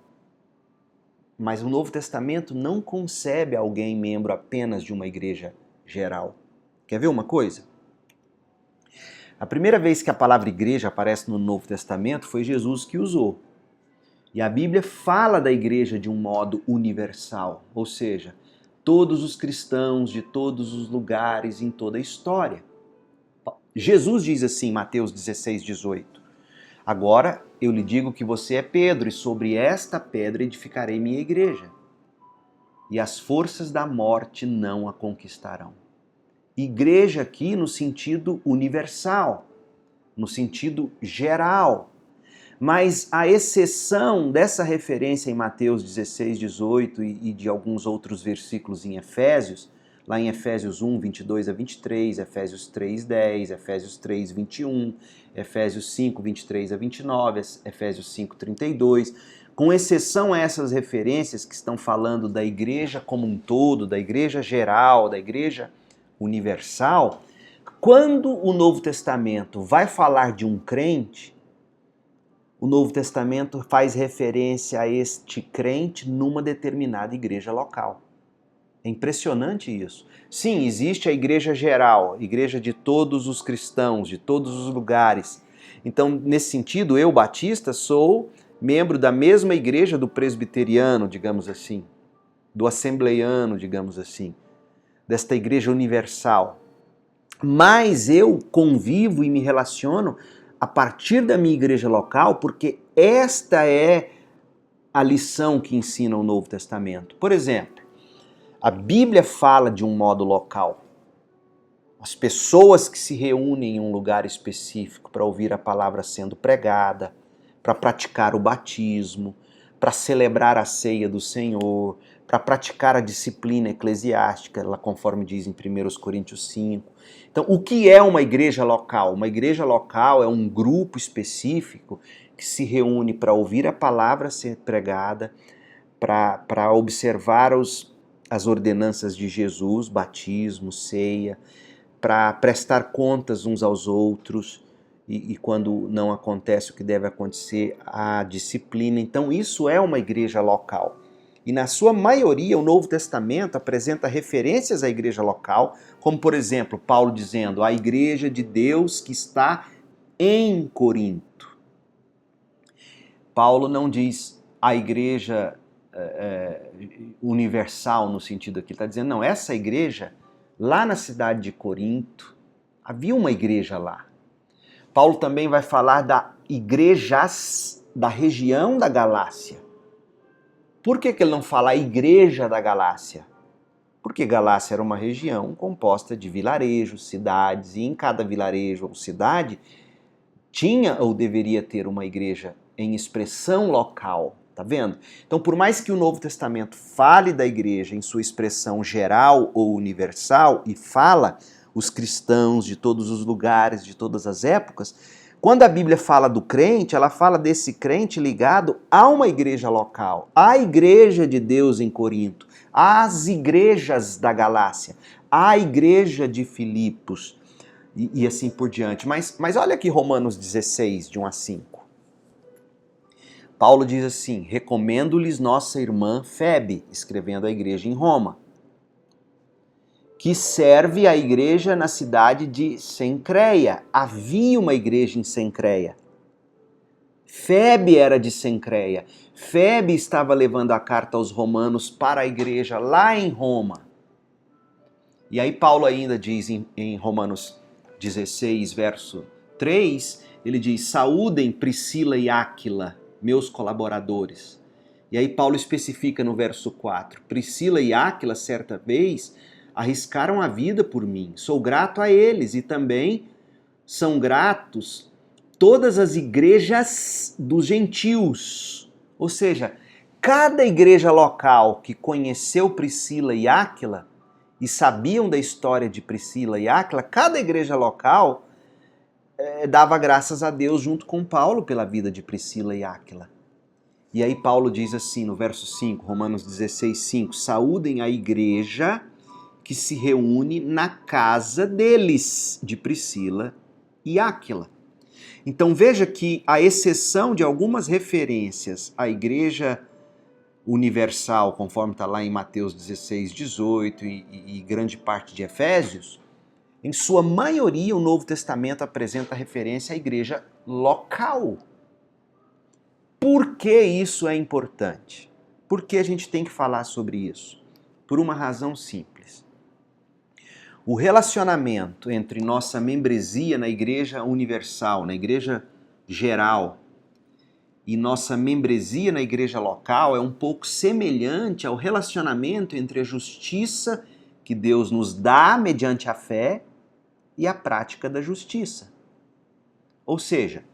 Mas o Novo Testamento não concebe alguém membro apenas de uma igreja geral. Quer ver uma coisa? A primeira vez que a palavra igreja aparece no Novo Testamento foi Jesus que usou. E a Bíblia fala da igreja de um modo universal, ou seja, todos os cristãos de todos os lugares em toda a história. Jesus diz assim em Mateus 16, 18, agora eu lhe digo que você é Pedro e sobre esta pedra edificarei minha igreja e as forças da morte não a conquistarão. Igreja aqui no sentido universal, no sentido geral. Mas a exceção dessa referência em Mateus 16, 18 e de alguns outros versículos em Efésios, lá em Efésios 1, 22 a 23, Efésios 3, 10, Efésios 3, 21, Efésios 5, 23 a 29, Efésios 5, 32, com exceção a essas referências que estão falando da igreja como um todo, da igreja geral, da igreja universal, quando o Novo Testamento vai falar de um crente, o Novo Testamento faz referência a este crente numa determinada igreja local. É impressionante isso. Sim, existe a igreja geral, a igreja de todos os cristãos, de todos os lugares. Então, nesse sentido, eu, batista, sou membro da mesma igreja do presbiteriano, digamos assim, do assembleiano, digamos assim, desta igreja universal. Mas eu convivo e me relaciono a partir da minha igreja local, porque esta é a lição que ensina o Novo Testamento. Por exemplo, a Bíblia fala de um modo local. As pessoas que se reúnem em um lugar específico para ouvir a palavra sendo pregada, para praticar o batismo, para celebrar a ceia do Senhor, para praticar a disciplina eclesiástica, conforme diz em 1 Coríntios 5. Então, o que é uma igreja local? Uma igreja local é um grupo específico que se reúne para ouvir a palavra ser pregada, para observar as ordenanças de Jesus, batismo, ceia, para prestar contas uns aos outros e quando não acontece o que deve acontecer, há disciplina. Então isso é uma igreja local. E na sua maioria o Novo Testamento apresenta referências à igreja local, como por exemplo Paulo dizendo a igreja de Deus que está em Corinto. Paulo não diz a igreja universal no sentido que ele está dizendo, não, essa igreja lá na cidade de Corinto, havia uma igreja lá. Paulo também vai falar da igrejas da região da Galácia. Por que ele não fala a igreja da Galácia? Porque Galácia era uma região composta de vilarejos, cidades, e em cada vilarejo ou cidade tinha ou deveria ter uma igreja em expressão local, tá vendo? Então, por mais que o Novo Testamento fale da igreja em sua expressão geral ou universal, e fala os cristãos de todos os lugares, de todas as épocas, quando a Bíblia fala do crente, ela fala desse crente ligado a uma igreja local, à igreja de Deus em Corinto, às igrejas da Galácia, à igreja de Filipos e assim por diante. Mas olha aqui Romanos 16, de 1 a 5. Paulo diz assim, recomendo-lhes nossa irmã Febe, escrevendo à igreja em Roma, que serve a igreja na cidade de Cencreia. Havia uma igreja em Cencreia. Febe era de Cencreia. Febe estava levando a carta aos romanos para a igreja lá em Roma. E aí Paulo ainda diz em Romanos 16, verso 3, ele diz, saúdem Priscila e Áquila, meus colaboradores. E aí Paulo especifica no verso 4, Priscila e Áquila, certa vez, arriscaram a vida por mim. Sou grato a eles e também são gratos todas as igrejas dos gentios. Ou seja, cada igreja local que conheceu Priscila e Áquila e sabiam da história de Priscila e Áquila, cada igreja local dava graças a Deus junto com Paulo pela vida de Priscila e Áquila. E aí Paulo diz assim no verso 5, Romanos 16, 5, saúdem a igreja que se reúne na casa deles, de Priscila e Áquila. Então veja que, à exceção de algumas referências à igreja universal, conforme está lá em Mateus 16, 18 e grande parte de Efésios, em sua maioria o Novo Testamento apresenta referência à igreja local. Por que isso é importante? Por que a gente tem que falar sobre isso? Por uma razão simples. O relacionamento entre nossa membresia na igreja universal, na igreja geral, e nossa membresia na igreja local é um pouco semelhante ao relacionamento entre a justiça que Deus nos dá mediante a fé e a prática da justiça. Ou seja,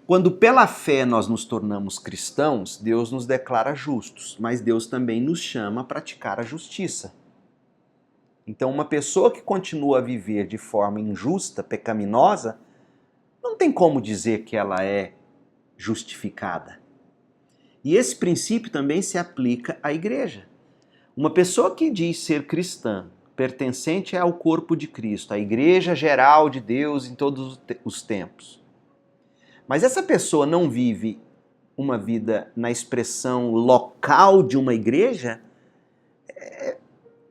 quando pela fé nós nos tornamos cristãos, Deus nos declara justos, mas Deus também nos chama a praticar a justiça. Então, uma pessoa que continua a viver de forma injusta, pecaminosa, não tem como dizer que ela é justificada. E esse princípio também se aplica à igreja. Uma pessoa que diz ser cristã, pertencente ao corpo de Cristo, à igreja geral de Deus em todos os tempos, mas essa pessoa não vive uma vida na expressão local de uma igreja,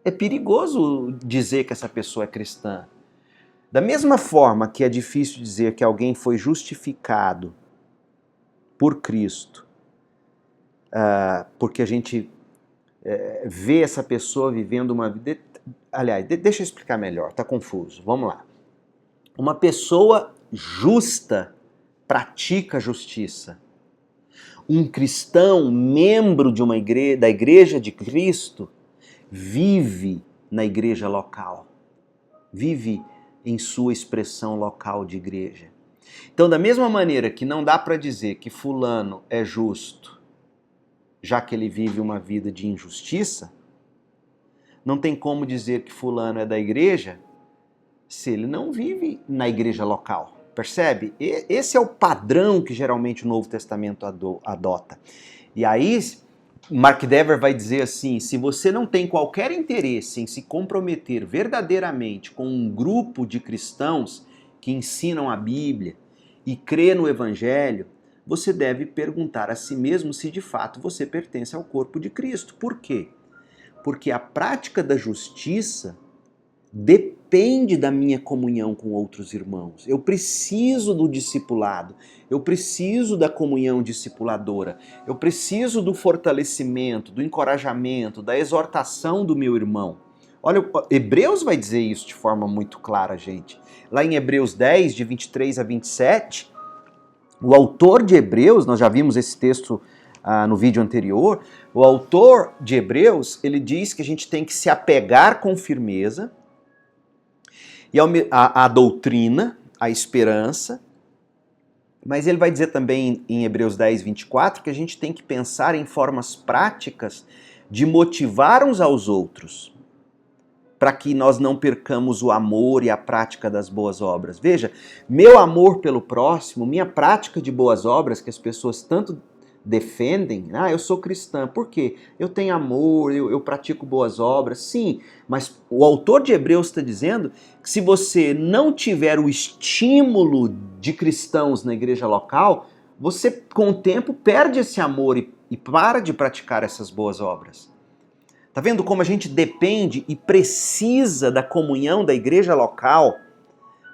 é perigoso dizer que essa pessoa é cristã. Da mesma forma que é difícil dizer que alguém foi justificado por Cristo, porque a gente vê essa pessoa vivendo uma vida... Aliás, deixa eu explicar melhor, tá confuso. Vamos lá. Uma pessoa justa pratica a justiça. Um cristão, membro de uma igreja, da igreja de Cristo, vive na igreja local. Vive em sua expressão local de igreja. Então, da mesma maneira que não dá para dizer que fulano é justo, já que ele vive uma vida de injustiça, não tem como dizer que fulano é da igreja se ele não vive na igreja local. Percebe? Esse é o padrão que geralmente o Novo Testamento adota. E aí, Mark Dever vai dizer assim, se você não tem qualquer interesse em se comprometer verdadeiramente com um grupo de cristãos que ensinam a Bíblia e crê no Evangelho, você deve perguntar a si mesmo se de fato você pertence ao corpo de Cristo. Por quê? Porque a prática da justiça depende da minha comunhão com outros irmãos. Eu preciso do discipulado, eu preciso da comunhão discipuladora, eu preciso do fortalecimento, do encorajamento, da exortação do meu irmão. Olha, Hebreus vai dizer isso de forma muito clara, gente. Lá em Hebreus 10, de 23 a 27, o autor de Hebreus, nós já vimos esse texto no vídeo anterior, o autor de Hebreus, ele diz que a gente tem que se apegar com firmeza e a doutrina, a esperança, mas ele vai dizer também em Hebreus 10, 24, que a gente tem que pensar em formas práticas de motivar uns aos outros, para que nós não percamos o amor e a prática das boas obras. Veja, meu amor pelo próximo, minha prática de boas obras, que as pessoas tanto defendem, eu sou cristã, por quê? Eu tenho amor, eu pratico boas obras, sim, mas o autor de Hebreus está dizendo que se você não tiver o estímulo de cristãos na igreja local, você com o tempo perde esse amor e para de praticar essas boas obras. Tá vendo como a gente depende e precisa da comunhão da igreja local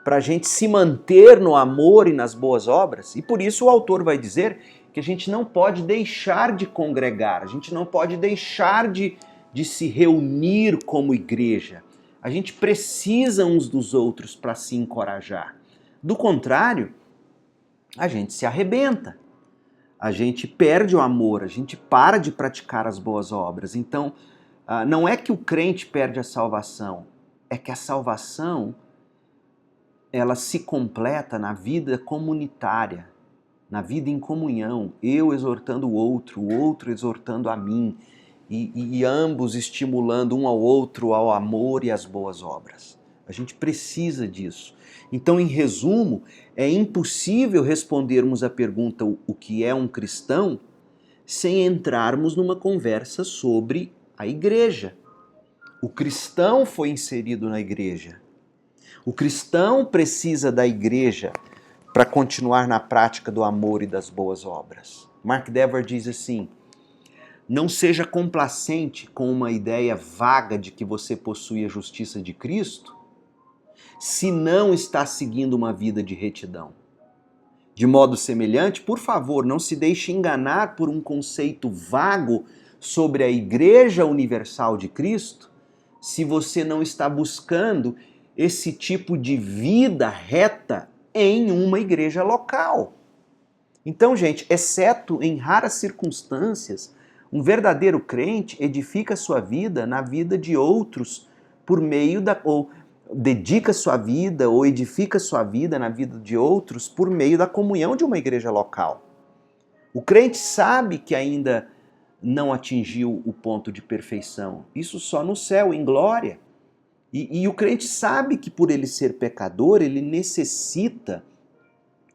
para a gente se manter no amor e nas boas obras? E por isso o autor vai dizer que a gente não pode deixar de congregar, a gente não pode deixar de se reunir como igreja. A gente precisa uns dos outros para se encorajar. Do contrário, a gente se arrebenta, a gente perde o amor, a gente para de praticar as boas obras. Então, não é que o crente perde a salvação, é que a salvação ela se completa na vida comunitária, na vida em comunhão, eu exortando o outro exortando a mim, e ambos estimulando um ao outro ao amor e às boas obras. A gente precisa disso. Então, em resumo, é impossível respondermos a pergunta o que é um cristão sem entrarmos numa conversa sobre a igreja. O cristão foi inserido na igreja. O cristão precisa da igreja para continuar na prática do amor e das boas obras. Mark Dever diz assim: não seja complacente com uma ideia vaga de que você possui a justiça de Cristo, se não está seguindo uma vida de retidão. De modo semelhante, por favor, não se deixe enganar por um conceito vago sobre a Igreja Universal de Cristo, se você não está buscando esse tipo de vida reta em uma igreja local. Então, gente, exceto em raras circunstâncias, um verdadeiro crente edifica sua vida na vida de outros por meio ou dedica sua vida ou edifica sua vida na vida de outros por meio da comunhão de uma igreja local. O crente sabe que ainda não atingiu o ponto de perfeição. Isso só no céu, em glória. E o crente sabe que por ele ser pecador, ele necessita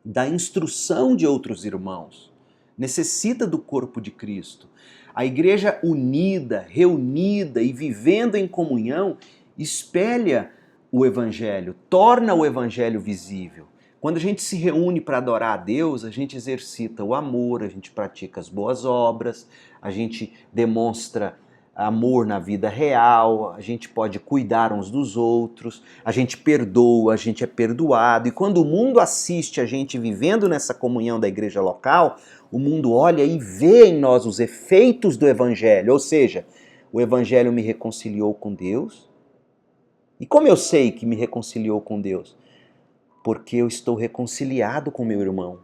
da instrução de outros irmãos, necessita do corpo de Cristo. A igreja unida, reunida e vivendo em comunhão espelha o Evangelho, torna o Evangelho visível. Quando a gente se reúne para adorar a Deus, a gente exercita o amor, a gente pratica as boas obras, a gente demonstra amor na vida real, a gente pode cuidar uns dos outros, a gente perdoa, a gente é perdoado. E quando o mundo assiste a gente vivendo nessa comunhão da igreja local, o mundo olha e vê em nós os efeitos do Evangelho. Ou seja, o Evangelho me reconciliou com Deus. E como eu sei que me reconciliou com Deus? Porque eu estou reconciliado com meu irmão.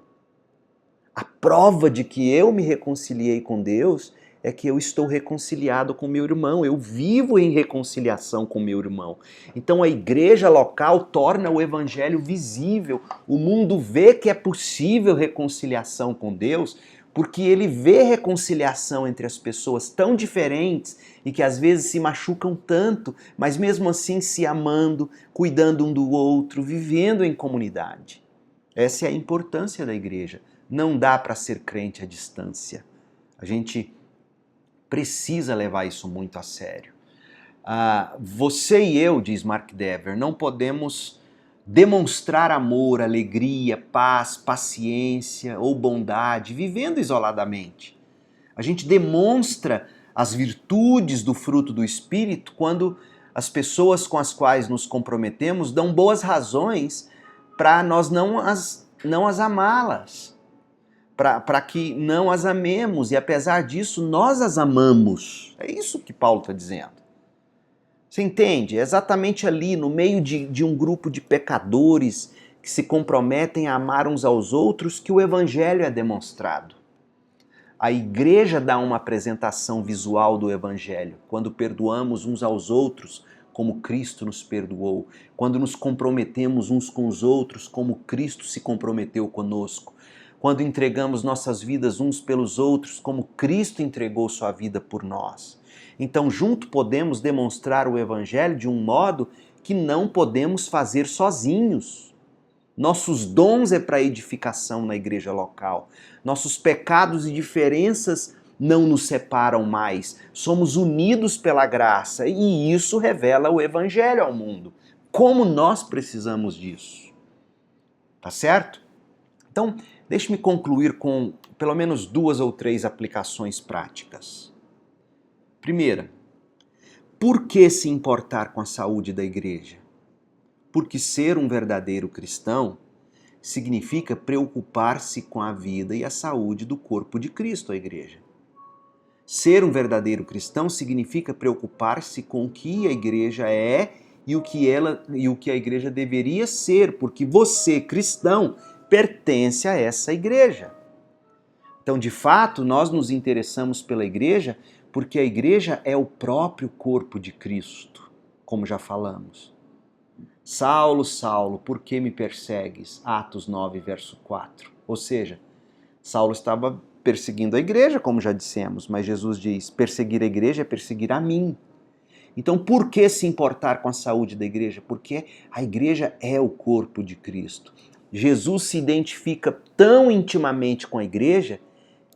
A prova de que eu me reconciliei com Deus é que eu estou reconciliado com meu irmão, eu vivo em reconciliação com meu irmão. Então a igreja local torna o evangelho visível, o mundo vê que é possível reconciliação com Deus, porque ele vê reconciliação entre as pessoas tão diferentes e que às vezes se machucam tanto, mas mesmo assim se amando, cuidando um do outro, vivendo em comunidade. Essa é a importância da igreja. Não dá para ser crente à distância. A gente precisa levar isso muito a sério. Você e eu, diz Mark Dever, não podemos demonstrar amor, alegria, paz, paciência ou bondade, vivendo isoladamente. A gente demonstra as virtudes do fruto do Espírito quando as pessoas com as quais nos comprometemos dão boas razões para nós não as amá-las, para que não as amemos, e apesar disso nós as amamos. É isso que Paulo está dizendo. Você entende? É exatamente ali, no meio de um grupo de pecadores que se comprometem a amar uns aos outros, que o Evangelho é demonstrado. A igreja dá uma apresentação visual do Evangelho, quando perdoamos uns aos outros, como Cristo nos perdoou, quando nos comprometemos uns com os outros, como Cristo se comprometeu conosco, quando entregamos nossas vidas uns pelos outros, como Cristo entregou sua vida por nós. Então, junto podemos demonstrar o Evangelho de um modo que não podemos fazer sozinhos. Nossos dons é para edificação na igreja local. Nossos pecados e diferenças não nos separam mais. Somos unidos pela graça e isso revela o Evangelho ao mundo. Como nós precisamos disso. Tá certo? Então, deixe-me concluir com pelo menos 2 ou 3 aplicações práticas. Primeira, por que se importar com a saúde da igreja? Porque ser um verdadeiro cristão significa preocupar-se com a vida e a saúde do corpo de Cristo, a igreja. Ser um verdadeiro cristão significa preocupar-se com o que a igreja é e o que a igreja deveria ser, porque você, cristão, pertence a essa igreja. Então, de fato, nós nos interessamos pela igreja porque a igreja é o próprio corpo de Cristo, como já falamos. Saulo, Saulo, por que me persegues? Atos 9, verso 4. Ou seja, Saulo estava perseguindo a igreja, como já dissemos, mas Jesus diz, perseguir a igreja é perseguir a mim. Então, por que se importar com a saúde da igreja? Porque a igreja é o corpo de Cristo. Jesus se identifica tão intimamente com a igreja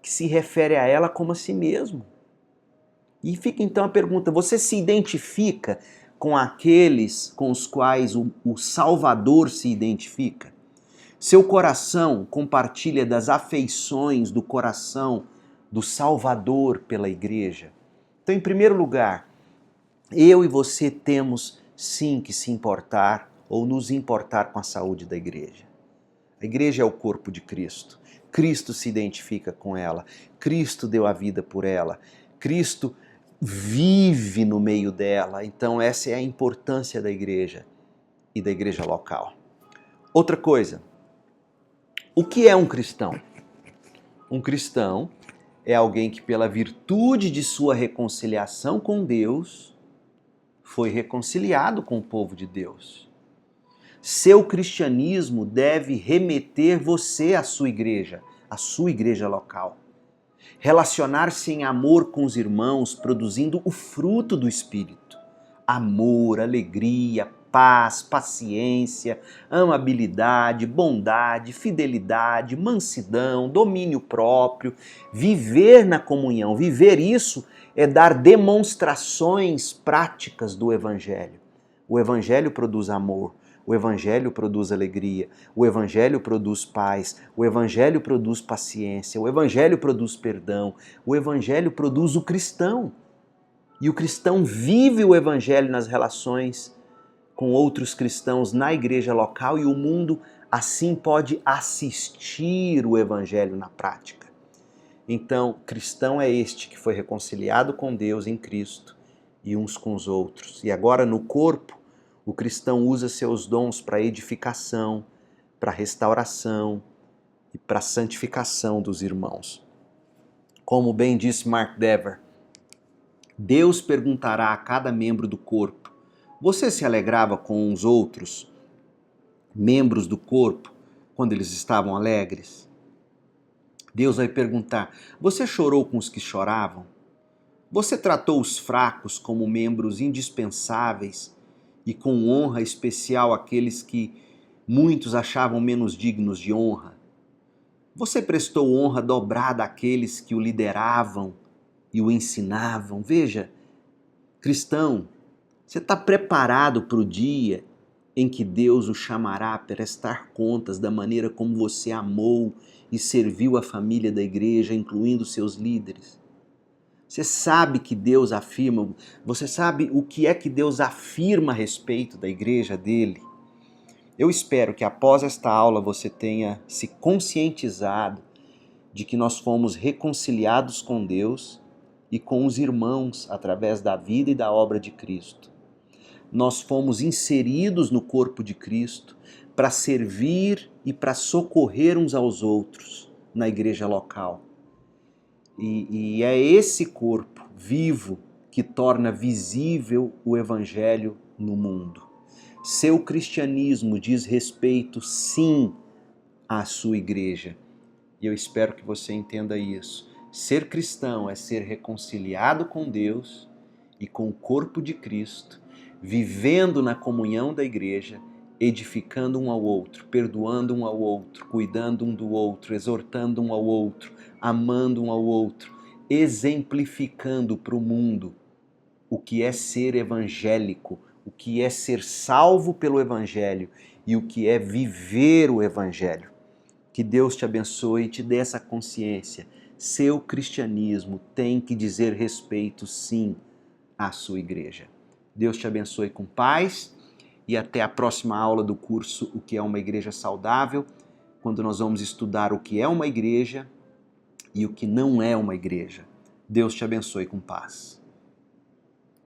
que se refere a ela como a si mesmo. E fica então a pergunta, você se identifica com aqueles com os quais o Salvador se identifica? Seu coração compartilha das afeições do coração do Salvador pela igreja? Então, em primeiro lugar, eu e você temos sim que se importar ou nos importar com a saúde da igreja. A igreja é o corpo de Cristo. Cristo se identifica com ela. Cristo deu a vida por ela. Cristo vive no meio dela. Então essa é a importância da igreja e da igreja local. Outra coisa, o que é um cristão? Um cristão é alguém que pela virtude de sua reconciliação com Deus, foi reconciliado com o povo de Deus. Seu cristianismo deve remeter você à sua igreja local. Relacionar-se em amor com os irmãos, produzindo o fruto do Espírito. Amor, alegria, paz, paciência, amabilidade, bondade, fidelidade, mansidão, domínio próprio. Viver na comunhão, viver isso é dar demonstrações práticas do Evangelho. O Evangelho produz amor. O Evangelho produz alegria, o Evangelho produz paz, o Evangelho produz paciência, o Evangelho produz perdão, o Evangelho produz o cristão. E o cristão vive o Evangelho nas relações com outros cristãos na igreja local e o mundo assim pode assistir o Evangelho na prática. Então, cristão é este que foi reconciliado com Deus em Cristo e uns com os outros. E agora no corpo, o cristão usa seus dons para edificação, para restauração e para santificação dos irmãos. Como bem disse Mark Dever, Deus perguntará a cada membro do corpo, você se alegrava com os outros membros do corpo quando eles estavam alegres? Deus vai perguntar, você chorou com os que choravam? Você tratou os fracos como membros indispensáveis e com honra especial aqueles que muitos achavam menos dignos de honra? Você prestou honra dobrada àqueles que o lideravam e o ensinavam? Veja, cristão, você está preparado para o dia em que Deus o chamará a prestar contas da maneira como você amou e serviu a família da igreja, incluindo seus líderes? Você sabe que Deus afirma, você sabe o que é que Deus afirma a respeito da igreja dele? Eu espero que após esta aula você tenha se conscientizado de que nós fomos reconciliados com Deus e com os irmãos através da vida e da obra de Cristo. Nós fomos inseridos no corpo de Cristo para servir e para socorrer uns aos outros na igreja local. E é esse corpo vivo que torna visível o Evangelho no mundo. Seu cristianismo diz respeito, sim, à sua igreja. E eu espero que você entenda isso. Ser cristão é ser reconciliado com Deus e com o corpo de Cristo, vivendo na comunhão da igreja, edificando um ao outro, perdoando um ao outro, cuidando um do outro, exortando um ao outro, amando um ao outro, exemplificando para o mundo o que é ser evangélico, o que é ser salvo pelo Evangelho e o que é viver o Evangelho. Que Deus te abençoe e te dê essa consciência. Seu cristianismo tem que dizer respeito, sim, à sua igreja. Deus te abençoe com paz e até a próxima aula do curso O que é uma Igreja Saudável, quando nós vamos estudar o que é uma igreja e o que não é uma igreja. Deus te abençoe com paz.